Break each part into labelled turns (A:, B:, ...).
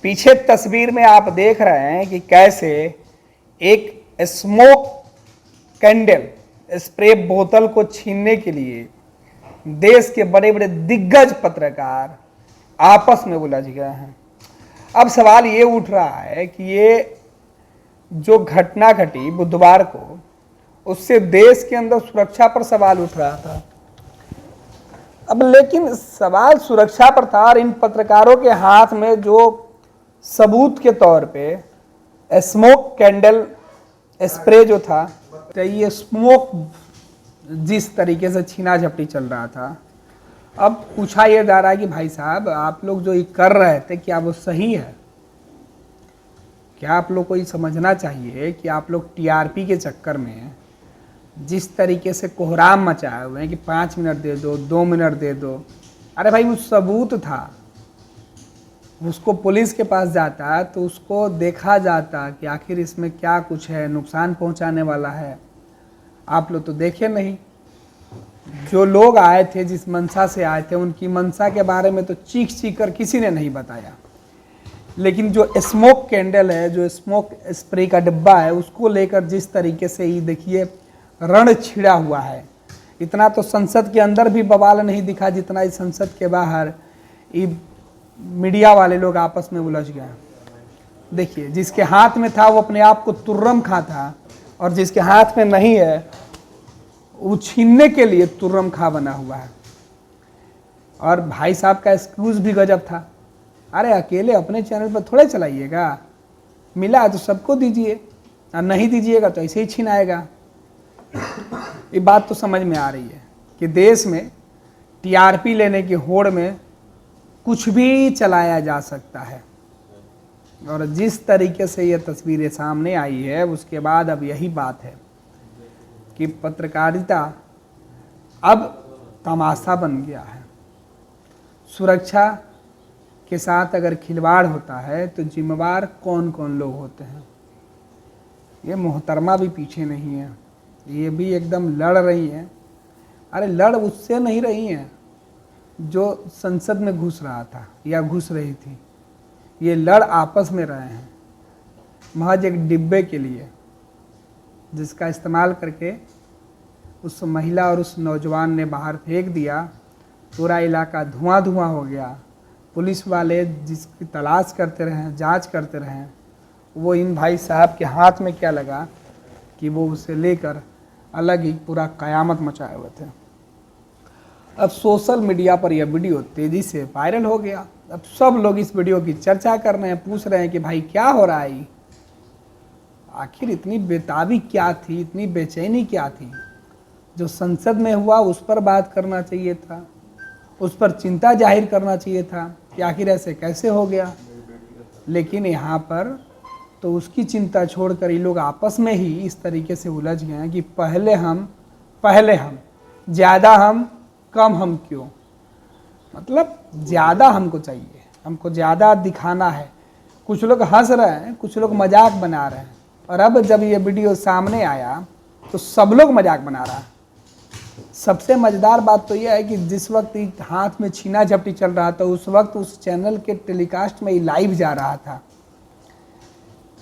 A: पीछे तस्वीर में आप देख रहे हैं कि कैसे एक स्मोक कैंडल स्प्रे बोतल को छीनने के लिए देश के बड़े बड़े दिग्गज पत्रकार आपस में उलझ गए हैं। अब सवाल ये उठ रहा है कि ये जो घटना घटी बुधवार को, उससे देश के अंदर सुरक्षा पर सवाल उठ रहा था। अब लेकिन सवाल सुरक्षा पर था और इन पत्रकारों के हाथ में जो सबूत के तौर पे स्मोक कैंडल स्प्रे जो था, तो ये स्मोक जिस तरीके से छीना झपटी चल रहा था, अब पूछा यह जा रहा है कि भाई साहब आप लोग जो ये कर रहे थे क्या वो सही है? क्या आप लोग को ये समझना चाहिए कि आप लोग टीआरपी के चक्कर में जिस तरीके से कोहराम मचाए हुए हैं कि 5 मिनट दे दो, 2 मिनट दे दो। अरे भाई वो सबूत था, उसको पुलिस के पास जाता तो उसको देखा जाता कि आखिर इसमें क्या कुछ है, नुकसान पहुंचाने वाला है। आप लोग तो देखे नहीं। जो लोग आए थे, जिस मंशा से आए थे, उनकी मंशा के बारे में तो चीख चीख कर किसी ने नहीं बताया। लेकिन जो स्मोक कैंडल है, जो स्मोक स्प्रे का डिब्बा है, उसको लेकर जिस तरीके से ये देखिए रण छिड़ा हुआ है, इतना तो संसद के अंदर भी बवाल नहीं दिखा जितना इस संसद के बाहर ये मीडिया वाले लोग आपस में उलझ गए। देखिए, जिसके हाथ में था वो अपने आप को तुर्रम खा था, और जिसके हाथ में नहीं है वो छीनने के लिए तुर्रम खा बना हुआ है। और भाई साहब का एक्सक्यूज भी गजब था। अरे अकेले अपने चैनल पर थोड़े चलाइएगा, मिला तो सबको दीजिए, और नहीं दीजिएगा तो ऐसे ही छीनाएगा। ये बात तो समझ में आ रही है कि देश में टीआरपी लेने की होड़ में कुछ भी चलाया जा सकता है। और जिस तरीके से ये तस्वीरें सामने आई है, उसके बाद अब यही बात है कि पत्रकारिता अब तमाशा बन गया है। सुरक्षा के साथ अगर खिलवाड़ होता है तो जिम्मेवार कौन कौन लोग होते हैं? ये मोहतरमा भी पीछे नहीं है, ये भी एकदम लड़ रही हैं। अरे लड़ उससे नहीं रही हैं जो संसद में घुस रहा था या घुस रही थी, ये लड़ आपस में रहे हैं महज एक डिब्बे के लिए, जिसका इस्तेमाल करके उस महिला और उस नौजवान ने बाहर फेंक दिया। पूरा इलाका धुआं धुआं हो गया। पुलिस वाले जिसकी तलाश करते रहे, जांच करते रहे, वो इन भाई साहब के हाथ में क्या लगा कि वो उसे लेकर अलग ही पूरा कयामत मचाए हुए थे। अब सोशल मीडिया पर यह वीडियो तेज़ी से वायरल हो गया। अब सब लोग इस वीडियो की चर्चा कर रहे हैं, पूछ रहे हैं कि भाई क्या हो रहा है, आखिर इतनी बेताबी क्या थी, इतनी बेचैनी क्या थी? जो संसद में हुआ उस पर बात करना चाहिए था, उस पर चिंता जाहिर करना चाहिए था कि आखिर ऐसे कैसे हो गया। लेकिन यहाँ पर तो उसकी चिंता छोड़कर ये लोग आपस में ही इस तरीके से उलझ गए हैं कि पहले हम, ज़्यादा हम, कम हम क्यों? मतलब ज़्यादा हमको चाहिए, हमको ज़्यादा दिखाना है। कुछ लोग हंस रहे हैं, कुछ लोग मजाक बना रहे हैं, और अब जब ये वीडियो सामने आया तो सब लोग मजाक बना रहा है। सबसे मज़ेदार बात तो यह है कि जिस वक्त हाथ में छीना झपटी चल रहा था, उस वक्त उस चैनल के टेलीकास्ट में लाइव जा रहा था।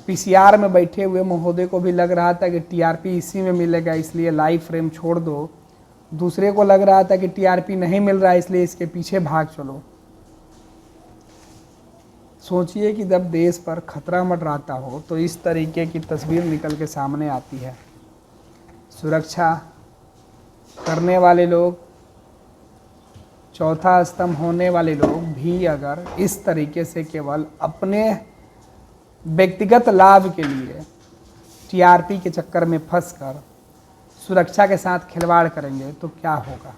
A: पीसीआर में बैठे हुए महोदय को भी लग रहा था कि टीआरपी इसी में मिलेगा, इसलिए लाइव फ्रेम छोड़ दो। दूसरे को लग रहा था कि टीआरपी नहीं मिल रहा है, इसलिए इसके पीछे भाग चलो। सोचिए कि जब देश पर खतरा मंडराता हो तो इस तरीके की तस्वीर निकल के सामने आती है। सुरक्षा करने वाले लोग, चौथा स्तंभ होने वाले लोग भी अगर इस तरीके से केवल अपने व्यक्तिगत लाभ के लिए टीआरपी के चक्कर में फंसकर सुरक्षा के साथ खिलवाड़ करेंगे तो क्या होगा?